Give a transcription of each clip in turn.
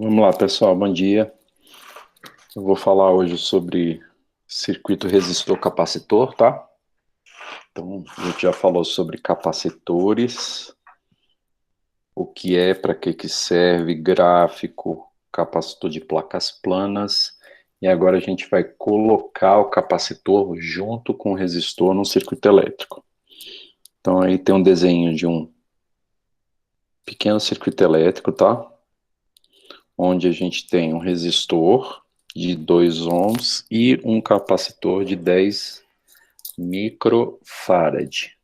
Vamos lá, pessoal, bom dia. Eu vou falar hoje sobre circuito resistor capacitor, tá? Então, a gente já falou sobre capacitores, o que é, para que serve, gráfico, capacitor de placas planas, e agora a gente vai colocar o capacitor junto com o resistor no circuito elétrico. Então, aí tem um desenho de um pequeno circuito elétrico, tá? Onde a gente tem um resistor de 2 ohms e um capacitor de 10 microfarad,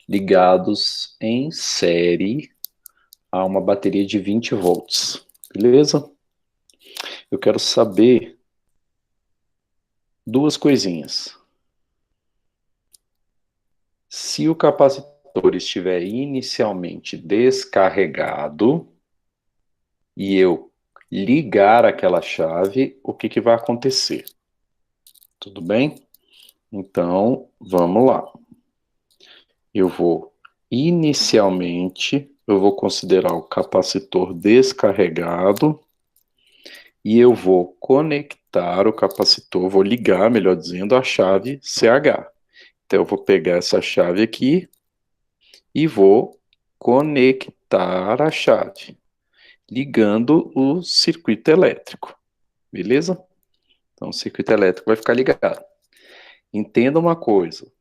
ligados em série a uma bateria de 20 volts. Beleza? Eu quero saber duas coisinhas. Se o capacitor estiver inicialmente descarregado e eu ligar aquela chave, o que vai acontecer? Tudo bem? Então, vamos lá. Eu vou considerar o capacitor descarregado e eu vou conectar o capacitor, vou ligar, melhor dizendo, a chave CH. Então, eu vou pegar essa chave aqui e vou conectar a chave, ligando o circuito elétrico, beleza? Então, o circuito elétrico vai ficar ligado. Entenda uma coisa.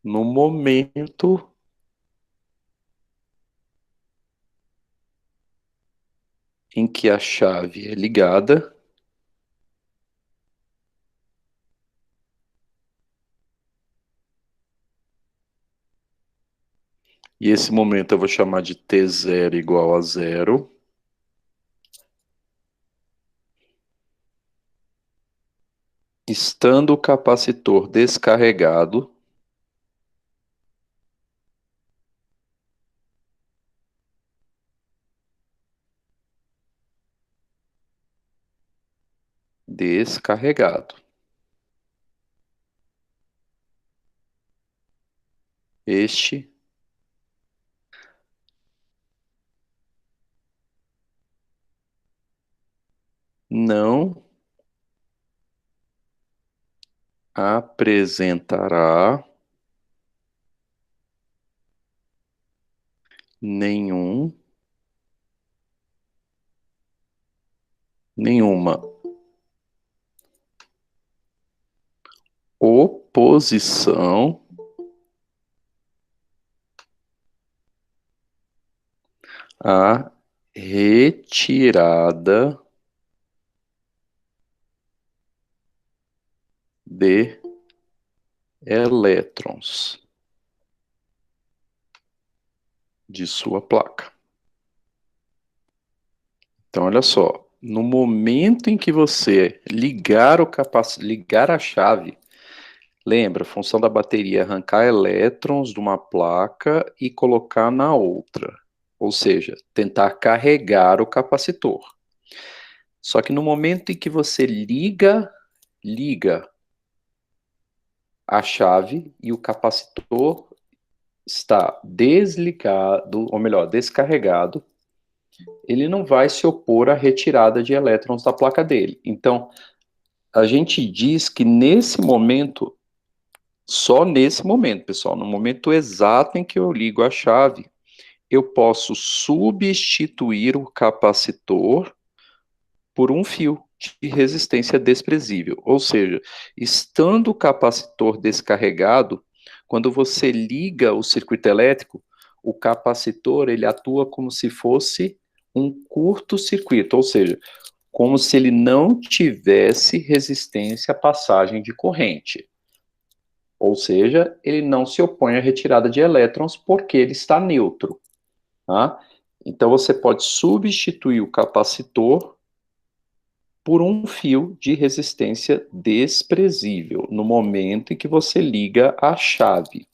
No momento em que a chave é ligada, e esse momento eu vou chamar de T0 igual a zero. Estando o capacitor descarregado, descarregado. Este não apresentará nenhuma oposição à retirada de elétrons de sua placa. Então, olha só, no momento em que você ligar a chave, lembra, a função da bateria é arrancar elétrons de uma placa e colocar na outra, ou seja, tentar carregar o capacitor. Só que no momento em que você liga a chave e o capacitor está desligado, ou melhor, descarregado, ele não vai se opor à retirada de elétrons da placa dele. Então, a gente diz que nesse momento, só nesse momento, pessoal, no momento exato em que eu ligo a chave, eu posso substituir o capacitor por um fio de resistência desprezível. Ou seja, estando o capacitor descarregado, quando você liga o circuito elétrico, o capacitor ele atua como se fosse um curto-circuito, ou seja, como se ele não tivesse resistência à passagem de corrente. Ou seja, ele não se opõe à retirada de elétrons porque ele está neutro. Tá? Então, você pode substituir o capacitor por um fio de resistência desprezível no momento em que você liga a chave.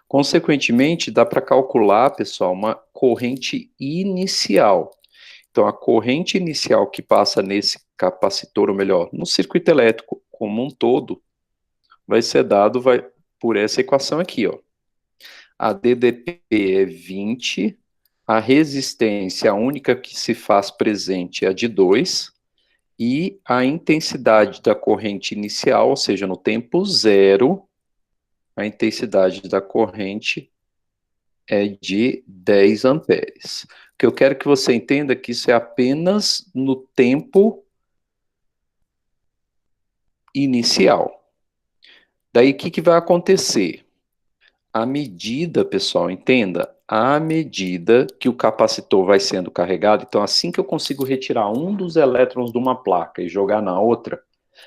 Consequentemente, dá para calcular, pessoal, uma corrente inicial. Então, a corrente inicial que passa nesse capacitor, ou melhor, no circuito elétrico como um todo, vai ser dado por essa equação aqui, ó. A DDP é 20 A resistência, a única que se faz presente é a de 2, e a intensidade da corrente inicial, ou seja, no tempo zero, a intensidade da corrente é de 10 amperes. O que eu quero que você entenda é que isso é apenas no tempo inicial. Daí, o que vai acontecer? À medida, pessoal, entenda, à medida que o capacitor vai sendo carregado, então assim que eu consigo retirar um dos elétrons de uma placa e jogar na outra,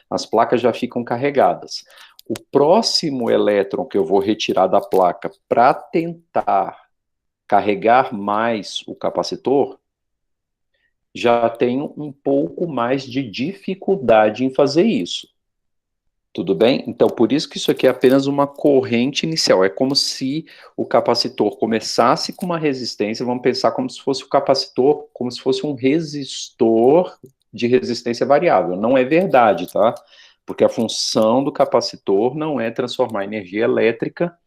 as placas já ficam carregadas. O próximo elétron que eu vou retirar da placa para tentar carregar mais o capacitor, já tenho um pouco mais de dificuldade em fazer isso. Tudo bem? Então, por isso que isso aqui é apenas uma corrente inicial. É como se o capacitor começasse com uma resistência, vamos pensar como se fosse o capacitor, como se fosse um resistor de resistência variável. Não é verdade, tá? Porque a função do capacitor não é transformar energia elétrica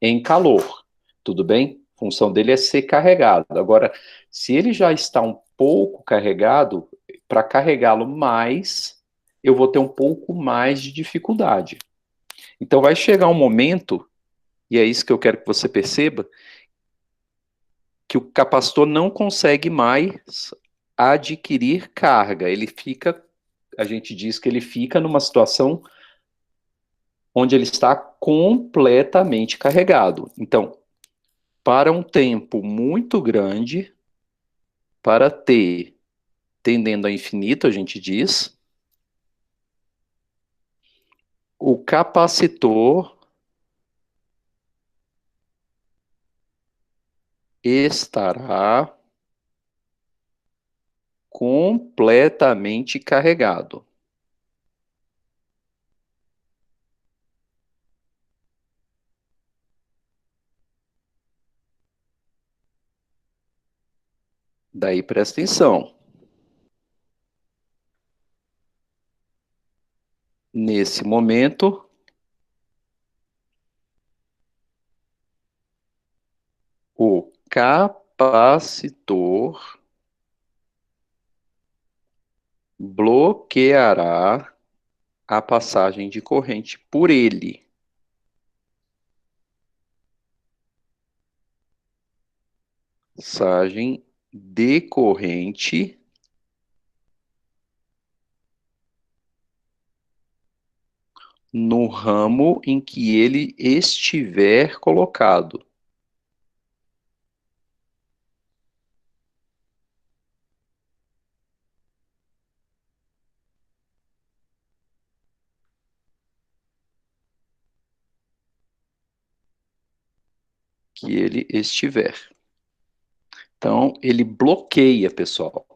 em calor. Tudo bem? A função dele é ser carregado. Agora, se ele já está um pouco carregado, para carregá-lo mais, eu vou ter um pouco mais de dificuldade. Então vai chegar um momento, e é isso que eu quero que você perceba, que o capacitor não consegue mais adquirir carga. Ele fica, a gente diz que ele fica numa situação onde ele está completamente carregado. Então, para um tempo muito grande, para T tendendo a infinito, a gente diz, o capacitor estará completamente carregado. Daí presta atenção. Nesse momento, o capacitor bloqueará a passagem de corrente por ele. Passagem de corrente no ramo em que ele estiver colocado. Que ele estiver. Então, ele bloqueia, pessoal.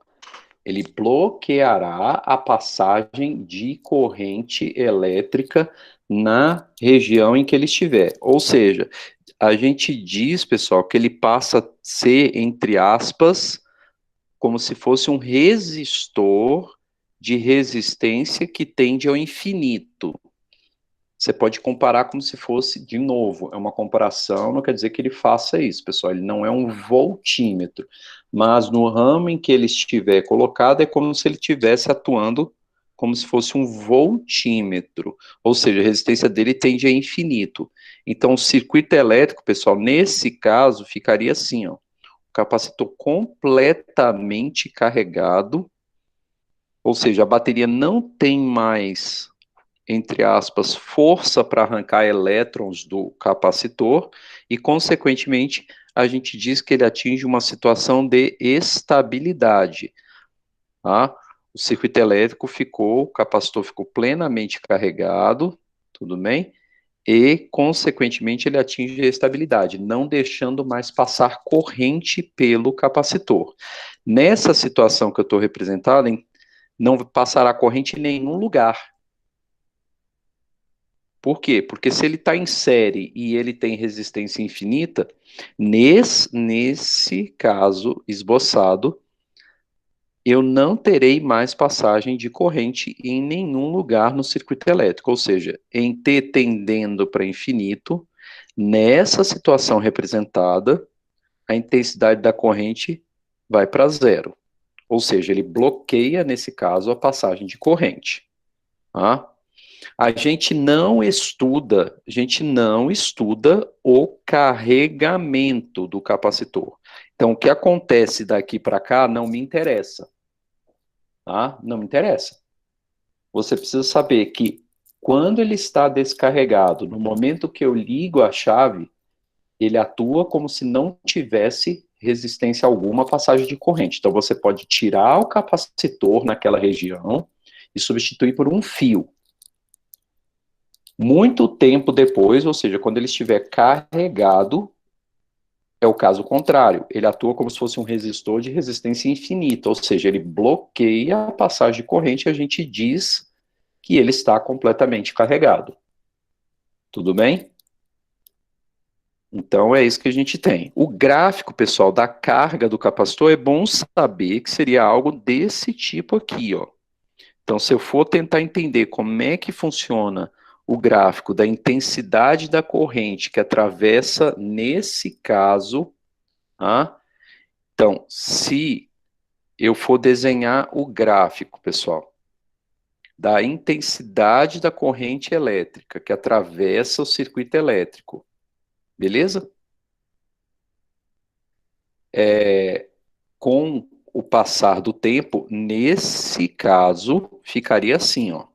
Ele bloqueará a passagem de corrente elétrica na região em que ele estiver. Ou seja, a gente diz, pessoal, que ele passa a ser, entre aspas, como se fosse um resistor de resistência que tende ao infinito. Você pode comparar como se fosse, de novo, é uma comparação, não quer dizer que ele faça isso, pessoal, ele não é um voltímetro, mas no ramo em que ele estiver colocado é como se ele estivesse atuando como se fosse um voltímetro, ou seja, a resistência dele tende a infinito. Então, o circuito elétrico, pessoal, nesse caso, ficaria assim, ó, o capacitor completamente carregado, ou seja, a bateria não tem mais, entre aspas, força para arrancar elétrons do capacitor e, consequentemente, a gente diz que ele atinge uma situação de estabilidade. Tá? O circuito elétrico ficou, o capacitor ficou plenamente carregado, tudo bem? E, consequentemente, ele atinge a estabilidade, não deixando mais passar corrente pelo capacitor. Nessa situação que eu estou representando, não passará corrente em nenhum lugar. Por quê? Porque se ele está em série e ele tem resistência infinita, nesse caso esboçado, eu não terei mais passagem de corrente em nenhum lugar no circuito elétrico, ou seja, em T tendendo para infinito, nessa situação representada, a intensidade da corrente vai para zero. Ou seja, ele bloqueia, nesse caso, a passagem de corrente. Tá? A gente não estuda o carregamento do capacitor. Então, o que acontece daqui para cá não me interessa. Tá? Não me interessa. Você precisa saber que quando ele está descarregado, no momento que eu ligo a chave, ele atua como se não tivesse resistência alguma à passagem de corrente. Então, você pode tirar o capacitor naquela região e substituir por um fio. Muito tempo depois, ou seja, quando ele estiver carregado, é o caso contrário. Ele atua como se fosse um resistor de resistência infinita, ou seja, ele bloqueia a passagem de corrente e a gente diz que ele está completamente carregado. Tudo bem? Então, é isso que a gente tem. O gráfico, pessoal, da carga do capacitor, é bom saber que seria algo desse tipo aqui, ó. Então, se eu for tentar entender como é que funciona o gráfico da intensidade da corrente que atravessa, nesse caso, tá? Então, se eu for desenhar o gráfico, pessoal, da intensidade da corrente elétrica que atravessa o circuito elétrico, beleza? Com o passar do tempo, nesse caso, ficaria assim, ó.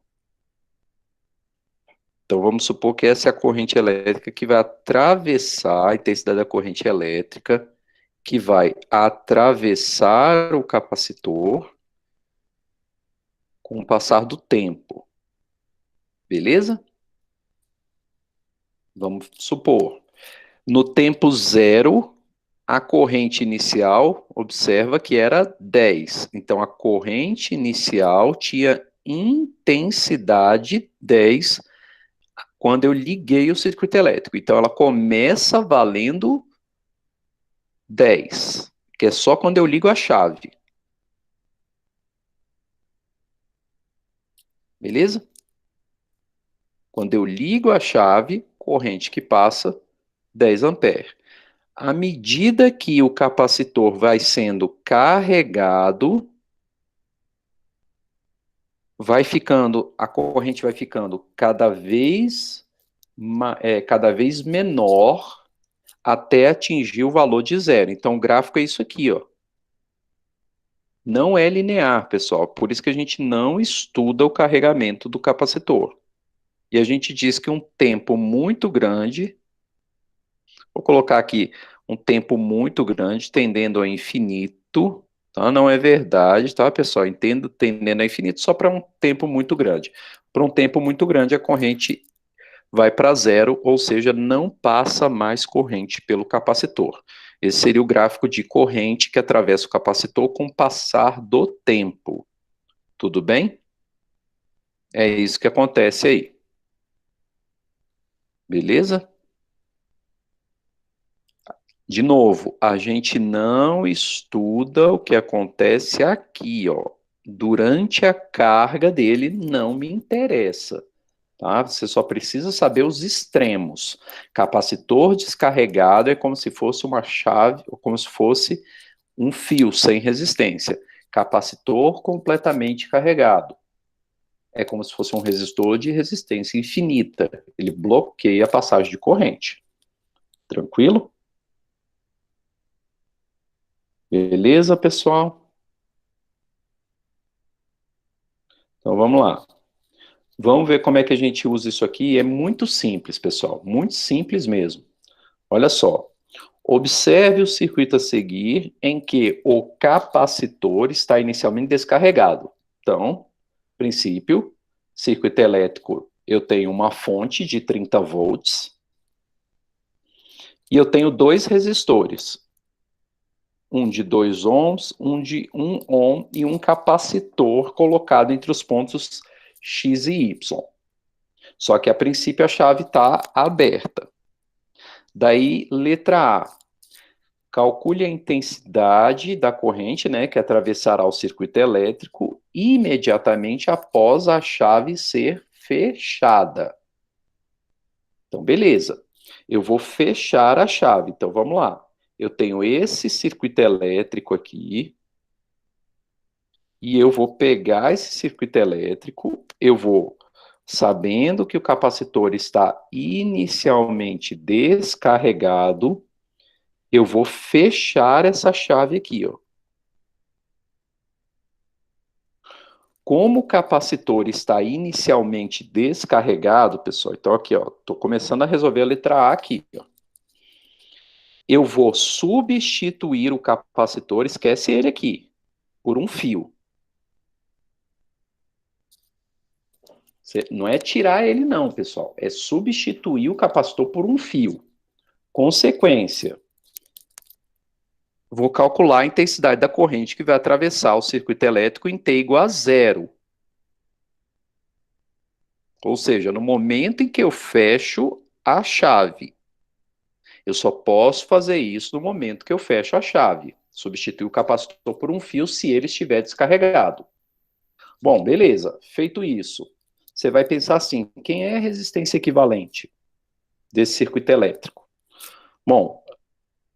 Então, vamos supor que essa é a corrente elétrica que vai atravessar a intensidade da corrente elétrica, que vai atravessar o capacitor com o passar do tempo. Beleza? Vamos supor. No tempo zero, a corrente inicial, observa que era 10. Então, a corrente inicial tinha intensidade 10 quando eu liguei o circuito elétrico. Então, ela começa valendo 10, que é só quando eu ligo a chave. Beleza? Quando eu ligo a chave, corrente que passa 10 amperes. À medida que o capacitor vai sendo carregado, a corrente vai ficando cada vez menor até atingir o valor de zero. Então, o gráfico é isso aqui, ó. Não é linear, pessoal. Por isso que a gente não estuda o carregamento do capacitor. E a gente diz que um tempo muito grande, vou colocar aqui, um tempo muito grande, tendendo ao infinito, tá? Não é verdade, tá, pessoal? Entendo, tendendo ao infinito só para um tempo muito grande. Para um tempo muito grande, a corrente vai para zero, ou seja, não passa mais corrente pelo capacitor. Esse seria o gráfico de corrente que atravessa o capacitor com o passar do tempo. Tudo bem? É isso que acontece aí. Beleza? De novo, a gente não estuda o que acontece aqui, ó. Durante a carga dele, não me interessa. Tá? Você só precisa saber os extremos. Capacitor descarregado é como se fosse uma chave, ou como se fosse um fio sem resistência. Capacitor completamente carregado é como se fosse um resistor de resistência infinita. Ele bloqueia a passagem de corrente. Tranquilo? Beleza, pessoal? Então vamos lá. Vamos ver como é que a gente usa isso aqui. É muito simples, pessoal. Muito simples mesmo. Olha só. Observe o circuito a seguir em que o capacitor está inicialmente descarregado. Então, princípio, circuito elétrico, eu tenho uma fonte de 30 volts e eu tenho dois resistores, um de 2 ohms, um de 1 ohm e um capacitor colocado entre os pontos X e Y. Só que a princípio a chave está aberta. Daí, letra A. Calcule a intensidade da corrente, né, que atravessará o circuito elétrico imediatamente após a chave ser fechada. Então, beleza. Eu vou fechar a chave. Então, vamos lá. eu tenho esse circuito elétrico aqui, e eu vou pegar esse circuito elétrico, eu vou, sabendo que o capacitor está inicialmente descarregado, eu vou fechar essa chave aqui, ó. Como o capacitor está inicialmente descarregado, pessoal, então aqui, ó, estou começando a resolver a letra A aqui, ó. Eu vou substituir o capacitor, esquece ele aqui, por um fio. Não é tirar ele não, pessoal, é substituir o capacitor por um fio. Consequência, vou calcular a intensidade da corrente que vai atravessar o circuito elétrico em T igual a 0. Ou seja, no momento em que eu fecho a chave. Eu só posso fazer isso no momento que eu fecho a chave. Substituir o capacitor por um fio se ele estiver descarregado. Bom, beleza. Feito isso, você vai pensar assim, quem é a resistência equivalente desse circuito elétrico? Bom,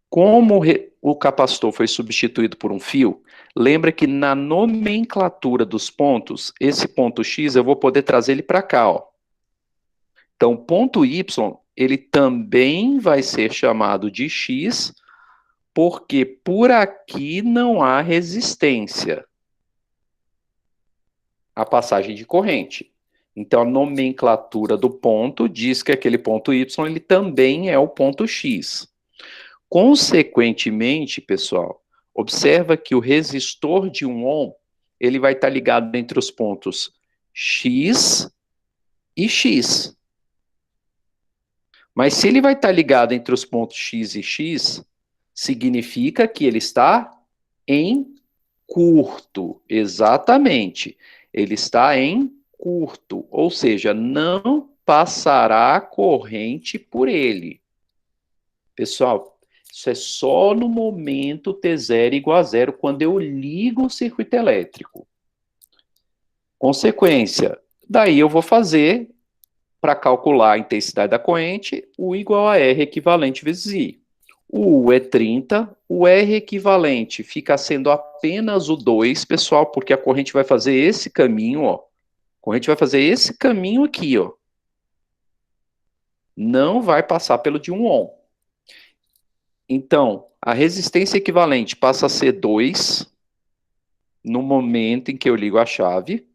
como o capacitor foi substituído por um fio, lembra que na nomenclatura dos pontos, esse ponto X eu vou poder trazer ele para cá, ó. Então, ponto Y, ele também vai ser chamado de X, porque por aqui não há resistência à passagem de corrente. Então, a nomenclatura do ponto diz que aquele ponto Y, ele também é o ponto X. Consequentemente, pessoal, observa que o resistor de 1 ohm, ele vai estar ligado entre os pontos X e X. Mas se ele vai estar ligado entre os pontos X e X, significa que ele está em curto. Exatamente. Ele está em curto, ou seja, não passará corrente por ele. Pessoal, isso é só no momento T0 igual a 0, quando eu ligo o circuito elétrico. Consequência, daí eu vou fazer, para calcular a intensidade da corrente, U igual a R equivalente vezes I. O U é 30, o R equivalente fica sendo apenas o 2, pessoal, porque a corrente vai fazer esse caminho, ó. A corrente vai fazer esse caminho aqui, ó. Não vai passar pelo de 1 ohm. Então, a resistência equivalente passa a ser 2 no momento em que eu ligo a chave,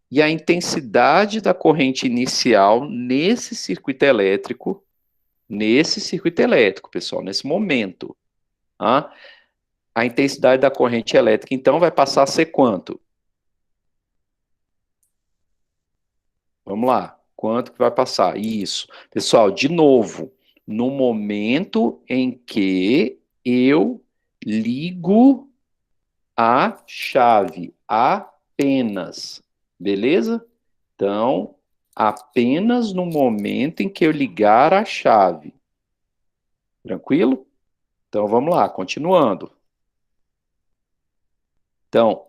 e a intensidade da corrente inicial nesse circuito elétrico, pessoal, nesse momento, tá? A intensidade da corrente elétrica, então, vai passar a ser quanto? Vamos lá, quanto que vai passar? Isso. Pessoal, de novo, no momento em que eu ligo a chave, apenas, beleza? Então, apenas no momento em que eu ligar a chave. Tranquilo? Então, vamos lá, continuando. Então,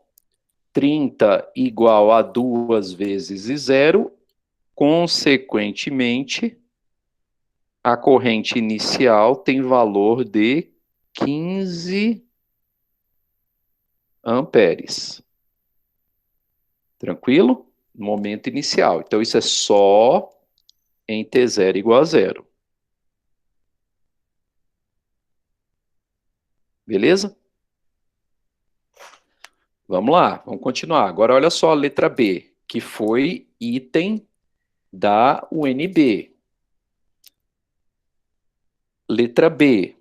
30 igual a 2 vezes 0, consequentemente, a corrente inicial tem valor de 15 amperes. Tranquilo? No momento inicial. Então, isso é só em T0 igual a 0. Beleza? Vamos lá, vamos continuar. Agora, olha só a letra B, que foi item da UNB. Letra B.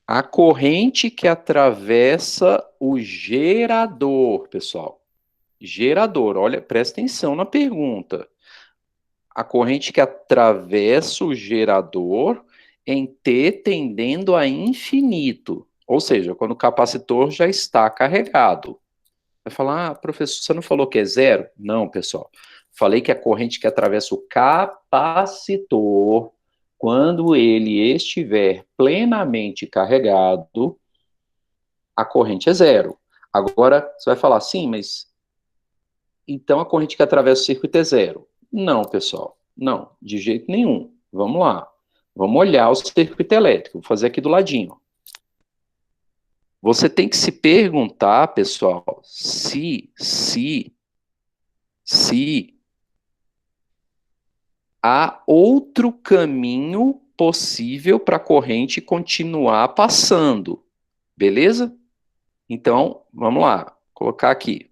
A corrente que atravessa o gerador, pessoal. Gerador, olha, presta atenção na pergunta. A corrente que atravessa o gerador em T tendendo a infinito. Ou seja, quando o capacitor já está carregado. Vai falar, professor, você não falou que é 0? Não, pessoal. Falei que a corrente que atravessa o capacitor, quando ele estiver plenamente carregado, a corrente é 0. Agora, você vai falar, sim, mas então a corrente que atravessa o circuito é 0. Não, pessoal, não, de jeito nenhum. Vamos lá. Vamos olhar o circuito elétrico. Vou fazer aqui do ladinho. Você tem que se perguntar, pessoal, se há outro caminho possível para a corrente continuar passando, beleza? Então, vamos lá, colocar aqui.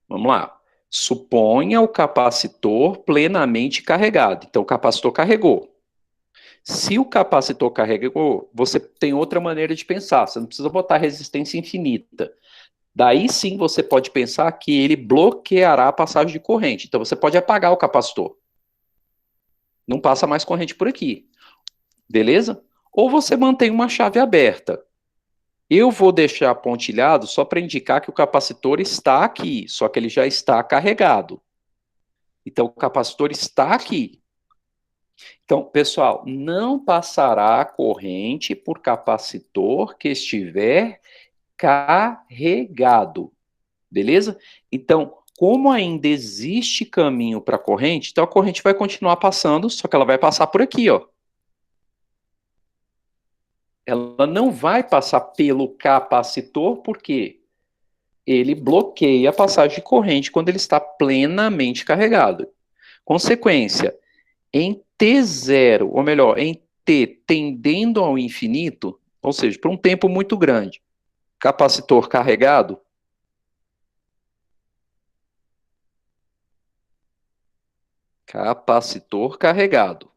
Vamos lá. Suponha o capacitor plenamente carregado. Então, o capacitor carregou. Se o capacitor carregou, você tem outra maneira de pensar. Você não precisa botar resistência infinita. Daí sim você pode pensar que ele bloqueará a passagem de corrente. Então você pode apagar o capacitor. Não passa mais corrente por aqui. Beleza? Ou você mantém uma chave aberta. Eu vou deixar pontilhado só para indicar que o capacitor está aqui, só que ele já está carregado. Então o capacitor está aqui. Então, pessoal, não passará corrente por capacitor que estiver carregado. Beleza? Então, como ainda existe caminho para a corrente, então a corrente vai continuar passando, só que ela vai passar por aqui, ó. Ela não vai passar pelo capacitor, porque ele bloqueia a passagem de corrente quando ele está plenamente carregado. Consequência, em T0, ou melhor, em T tendendo ao infinito, ou seja, por um tempo muito grande, capacitor carregado, capacitor carregado.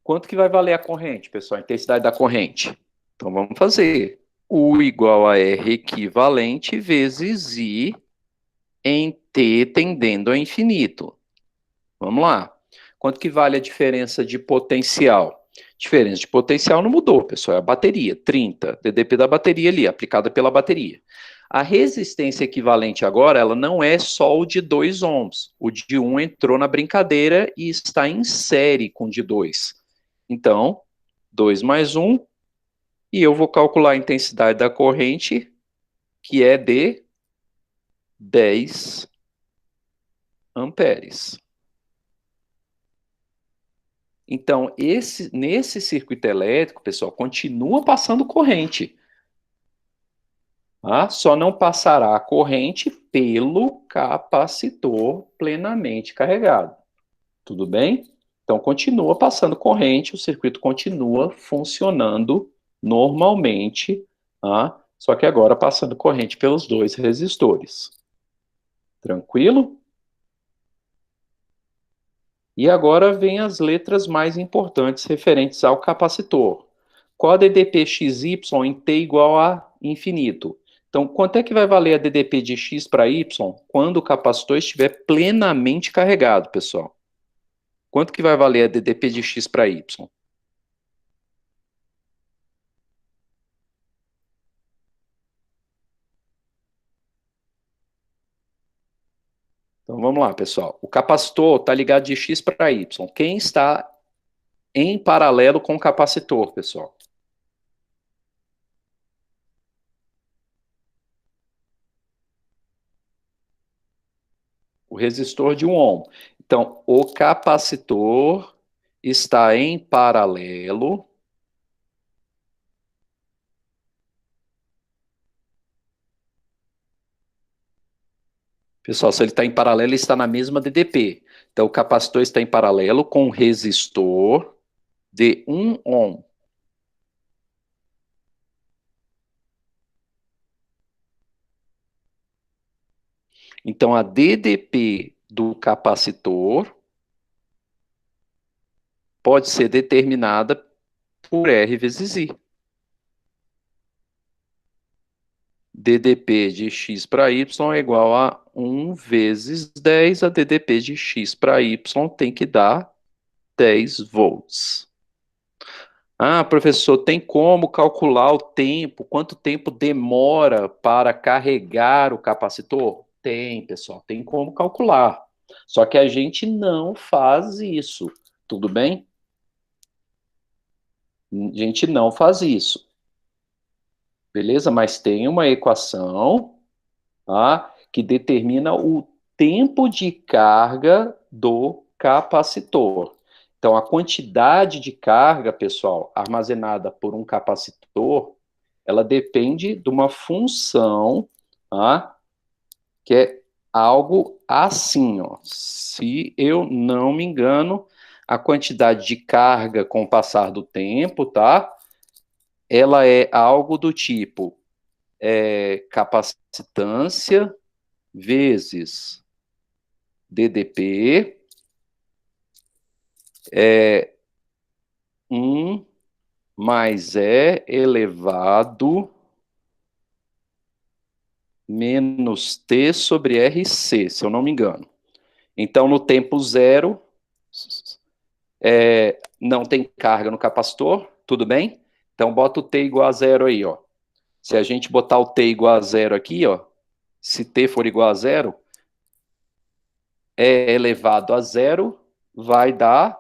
Quanto que vai valer a corrente, pessoal? A intensidade da corrente. Então vamos fazer. U igual a R equivalente vezes I em T tendendo a infinito. Vamos lá. Quanto que vale a diferença de potencial? Diferença de potencial não mudou, pessoal. É a bateria, 30. DDP da bateria ali, aplicada pela bateria. A resistência equivalente agora, ela não é só o de 2 ohms. O de 1 entrou na brincadeira e está em série com o de 2. Então, 2 mais 1, e eu vou calcular a intensidade da corrente, que é de 10 amperes. Então, nesse circuito elétrico, pessoal, continua passando corrente. Tá? Só não passará a corrente pelo capacitor plenamente carregado. Tudo bem? Então, continua passando corrente, o circuito continua funcionando normalmente, tá? Só que agora passando corrente pelos dois resistores. Tranquilo? E agora vem as letras mais importantes referentes ao capacitor. Qual a DDP XY em T igual a infinito? Então, quanto é que vai valer a DDP de X para Y quando o capacitor estiver plenamente carregado, pessoal? Quanto que vai valer a DDP de X para Y? Então, vamos lá, pessoal. O capacitor está ligado de X para Y. Quem está em paralelo com o capacitor, pessoal? O resistor de 1 ohm. Então, o capacitor está em paralelo. Pessoal, se ele está em paralelo, ele está na mesma DDP. Então, o capacitor está em paralelo com o resistor de 1 ohm. Então, a DDP do capacitor pode ser determinada por R vezes I. DDP de X para Y é igual a 1 vezes 10. A DDP de X para Y tem que dar 10 volts. Ah, professor, tem como calcular o tempo? Quanto tempo demora para carregar o capacitor? Tem, pessoal, tem como calcular. Só que a gente não faz isso, tudo bem? A gente não faz isso, beleza? Mas tem uma equação, tá, que determina o tempo de carga do capacitor. Então, a quantidade de carga, pessoal, armazenada por um capacitor, ela depende de uma função, tá? Que é algo assim, ó. Se eu não me engano, a quantidade de carga com o passar do tempo, tá? Ela é algo do tipo capacitância vezes DDP 1 mais E elevado menos T sobre RC, se eu não me engano. Então, no tempo zero, não tem carga no capacitor, tudo bem? Então, bota o T igual a zero aí, ó. Se a gente botar o T igual a zero aqui, ó, se T for igual a zero, E elevado a zero vai dar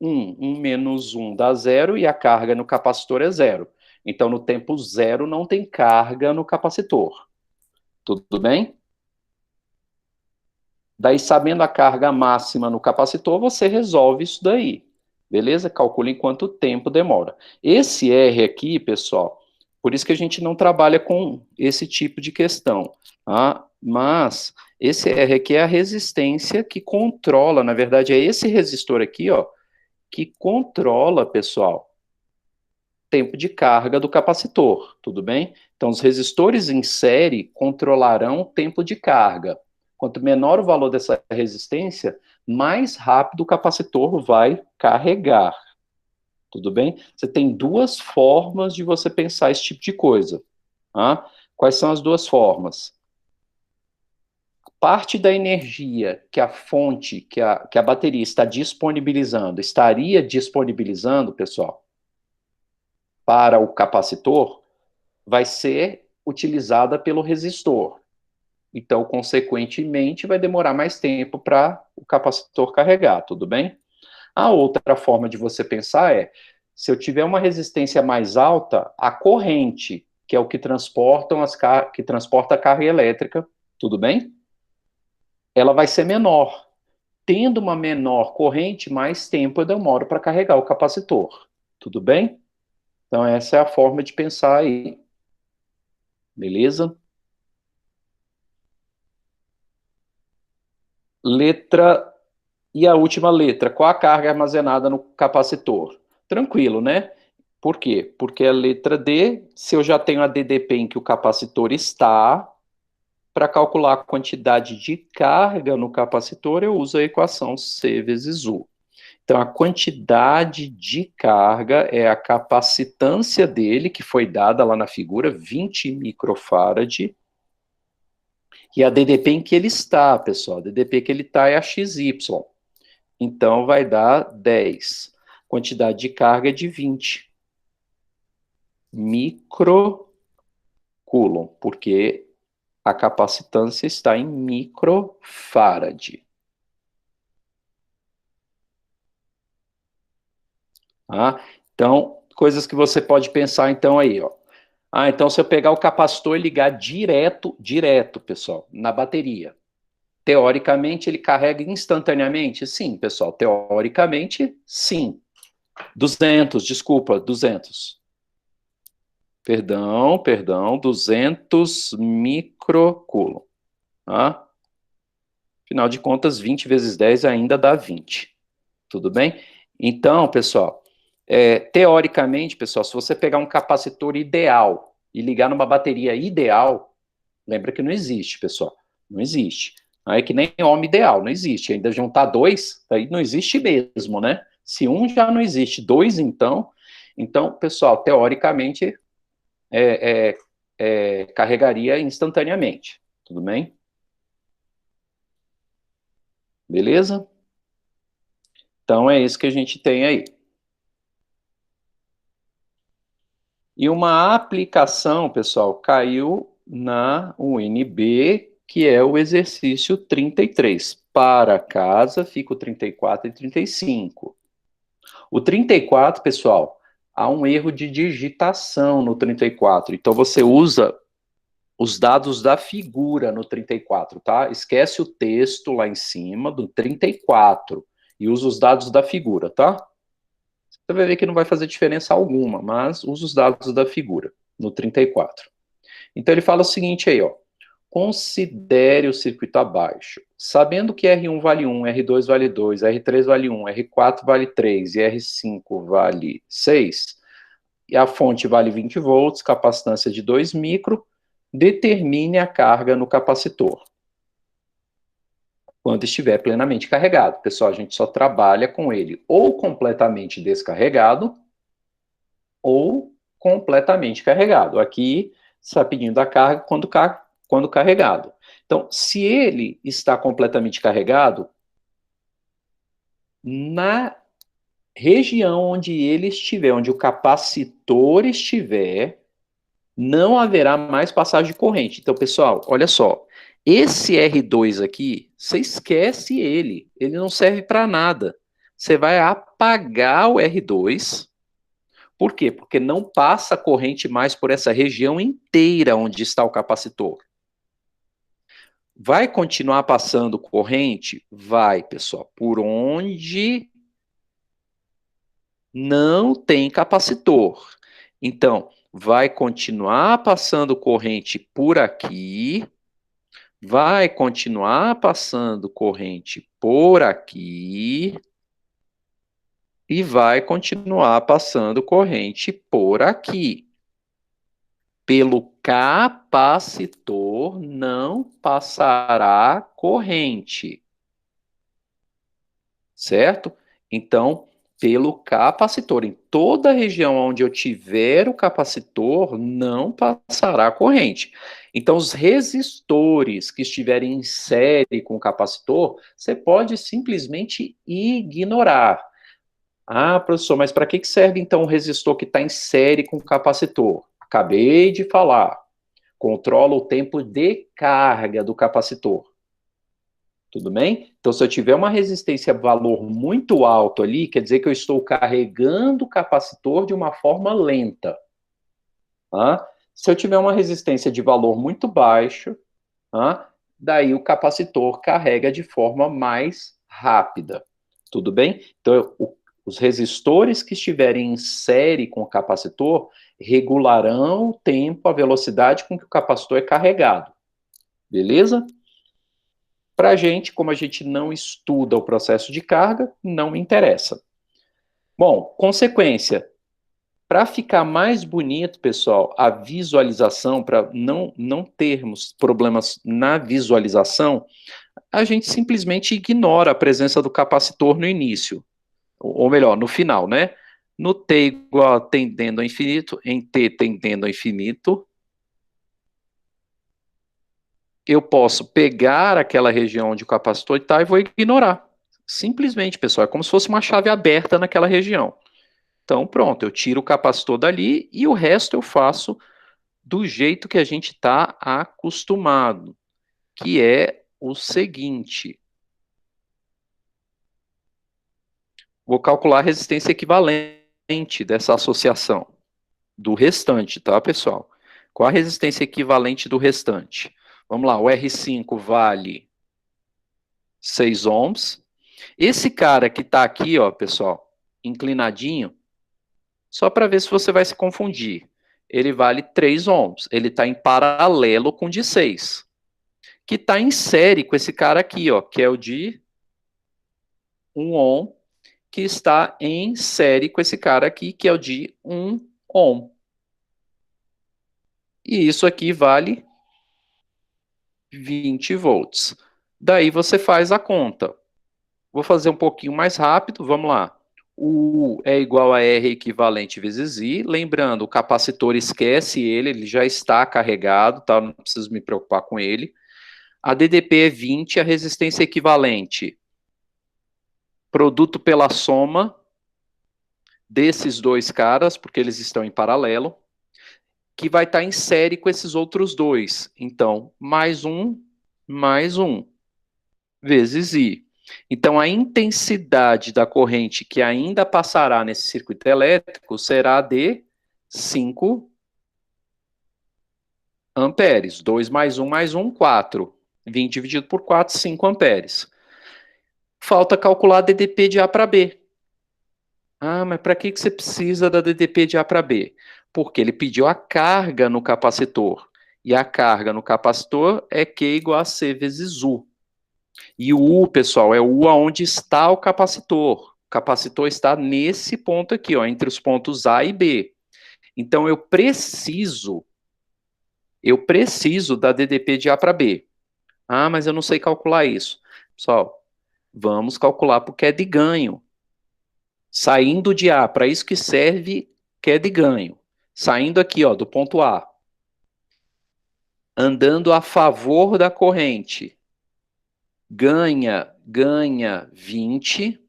1. 1 menos 1 dá zero e a carga no capacitor é zero. Então, no tempo zero, não tem carga no capacitor. Tudo bem? Daí, sabendo a carga máxima no capacitor, você resolve isso daí. Beleza? Calcula em quanto tempo demora. Esse R aqui, pessoal, por isso que a gente não trabalha com esse tipo de questão. Tá? Mas esse R aqui é a resistência que controla, na verdade, é esse resistor aqui, ó, que controla, pessoal, tempo de carga do capacitor, tudo bem? Então, os resistores em série controlarão o tempo de carga. Quanto menor o valor dessa resistência, mais rápido o capacitor vai carregar, tudo bem? Você tem duas formas de você pensar esse tipo de coisa. Tá? Quais são as duas formas? Parte da energia que a fonte, que a bateria está disponibilizando, estaria disponibilizando, pessoal, para o capacitor, vai ser utilizada pelo resistor. Então, consequentemente, vai demorar mais tempo para o capacitor carregar, tudo bem? A outra forma de você pensar é, se eu tiver uma resistência mais alta, a corrente, que é o que que transporta a carga elétrica, tudo bem? Ela vai ser menor. Tendo uma menor corrente, mais tempo eu demoro para carregar o capacitor, tudo bem? Então, essa é a forma de pensar aí. Beleza? Letra. E a última letra, qual a carga armazenada no capacitor? Tranquilo, né? Por quê? Porque a letra D, se eu já tenho a DDP em que o capacitor está, para calcular a quantidade de carga no capacitor, eu uso a equação C vezes U. Então, a quantidade de carga é a capacitância dele, que foi dada lá na figura, 20 microfarad, e a DDP em que ele está, pessoal. A DDP que ele está é a XY. Então, vai dar 10. Quantidade de carga é de 20 microcoulomb, porque a capacitância está em microfarad. Tá? Então, coisas que você pode pensar então aí, ó. Então se eu pegar o capacitor e ligar direto, pessoal, na bateria, teoricamente ele carrega instantaneamente? Sim, pessoal, teoricamente, sim. 200, desculpa, 200. Perdão, 200 microcoulomb. Tá? Afinal de contas, 20 vezes 10 ainda dá 20. Tudo bem? Então, pessoal, teoricamente, pessoal, se você pegar um capacitor ideal e ligar numa bateria ideal, lembra que não existe, pessoal. Não existe. É que nem homem ideal, não existe. Ainda juntar dois, aí não existe mesmo, né? Se um já não existe, dois então. Então, pessoal, teoricamente, carregaria instantaneamente. Tudo bem? Beleza? Então, é isso que a gente tem aí. E uma aplicação, pessoal, caiu na UNB, que é o exercício 33. Para casa, fica o 34 e 35. O 34, pessoal, há um erro de digitação no 34. Então, você usa os dados da figura no 34, tá? Esquece o texto lá em cima do 34 E usa os dados da figura, tá? Você vai ver que não vai fazer diferença alguma, mas usa os dados da figura, no 34. Então ele fala o seguinte aí, ó. Considere o circuito abaixo. Sabendo que R1 vale 1, R2 vale 2, R3 vale 1, R4 vale 3 e R5 vale 6, e a fonte vale 20 volts, capacitância de 2 micro, determine a carga no capacitor quando estiver plenamente carregado. Pessoal, a gente só trabalha com ele ou completamente descarregado ou completamente carregado. Aqui está pedindo a carga quando carregado. Então, se ele está completamente carregado, na região onde ele estiver, onde o capacitor estiver, não haverá mais passagem de corrente. Então, pessoal, olha só. Esse R2 aqui, você esquece ele. Ele não serve para nada. Você vai apagar o R2. Por quê? Porque não passa corrente mais por essa região inteira onde está o capacitor. Vai continuar passando corrente? Vai, pessoal. Por onde não tem capacitor. Então, vai continuar passando corrente por aqui, vai continuar passando corrente por aqui e vai continuar passando corrente por aqui. Pelo capacitor não passará corrente, certo? Então, pelo capacitor, em toda a região onde eu tiver o capacitor, não passará corrente. Então, os resistores que estiverem em série com o capacitor, você pode simplesmente ignorar. Ah, professor, mas para que serve então o resistor que está em série com o capacitor? Acabei de falar. Controla o tempo de carga do capacitor. Tudo bem? Então, se eu tiver uma resistência valor muito alto ali, quer dizer que eu estou carregando o capacitor de uma forma lenta. Tá? Se eu tiver uma resistência de valor muito baixo, tá? Daí o capacitor carrega de forma mais rápida. Tudo bem? Então, os resistores que estiverem em série com o capacitor regularão o tempo, a velocidade com que o capacitor é carregado. Beleza? Para a gente, como a gente não estuda o processo de carga, não interessa. Bom, consequência. Para ficar mais bonito, pessoal, a visualização, para não termos problemas na visualização, a gente simplesmente ignora a presença do capacitor no início, ou melhor, no final, né? No T igual a tendendo ao infinito, em T tendendo ao infinito, eu posso pegar aquela região onde o capacitor está e vou ignorar. Simplesmente, pessoal, é como se fosse uma chave aberta naquela região. Então, pronto, eu tiro o capacitor dali e o resto eu faço do jeito que a gente está acostumado, que é o seguinte. Vou calcular a resistência equivalente dessa associação, do restante, tá, pessoal? Qual a resistência equivalente do restante? Vamos lá, o R5 vale 6 ohms. Esse cara que está aqui, ó, pessoal, inclinadinho, só para ver se você vai se confundir. Ele vale 3 ohms. Ele está em paralelo com o de 6. Que está em série com esse cara aqui, ó, que é o de 1 ohm, que está em série com esse cara aqui, que é o de 1 ohm. E isso aqui vale 20 volts. Daí você faz a conta. Vou fazer um pouquinho mais rápido, vamos lá. O U é igual a R equivalente vezes I. Lembrando, o capacitor esquece ele já está carregado, tá? Não preciso me preocupar com ele. A DDP é 20, a resistência equivalente. Produto pela soma desses dois caras, porque eles estão em paralelo, que vai estar em série com esses outros dois. Então, mais um, vezes I. Então, a intensidade da corrente que ainda passará nesse circuito elétrico será de 5 amperes. 2 mais 1, 4. 20 dividido por 4, 5 amperes. Falta calcular a DDP de A para B. Ah, mas para que você precisa da DDP de A para B? Porque ele pediu a carga no capacitor. E a carga no capacitor é Q igual a C vezes U. E o U, pessoal, é o U aonde está o capacitor. O capacitor está nesse ponto aqui, ó, entre os pontos A e B. Então eu preciso da DDP de A para B. Ah, mas eu não sei calcular isso. Pessoal, vamos calcular porque é de ganho. Saindo de A, para isso que serve que é de ganho. Saindo aqui, ó, do ponto A, andando a favor da corrente, ganha 20,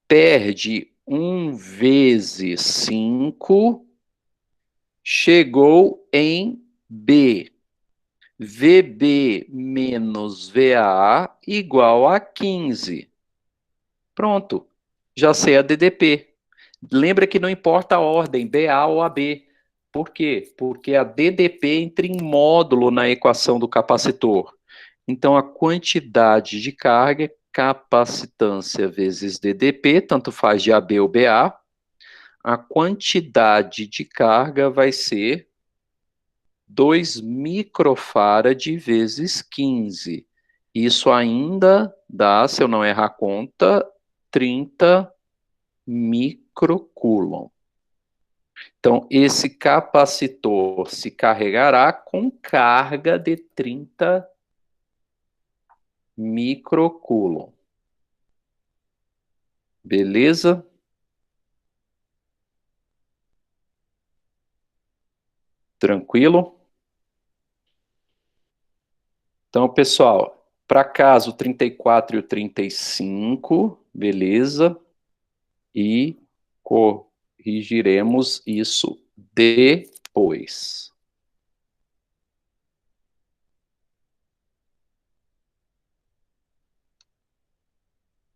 perde 1 vezes 5, chegou em B. VB menos VA igual a 15. Pronto, já sei a DDP. Lembra que não importa a ordem, BA ou AB. Por quê? Porque a DDP entra em módulo na equação do capacitor. Então, a quantidade de carga é capacitância vezes DDP, tanto faz de AB ou BA. A quantidade de carga vai ser 2 microfarad vezes 15. Isso ainda dá, se eu não errar a conta, 30 microcoulomb. Então, esse capacitor se carregará com carga de 30 microcoulomb. Beleza? Tranquilo? Então, pessoal, para caso 34 e o 35, beleza? E corrigiremos isso depois.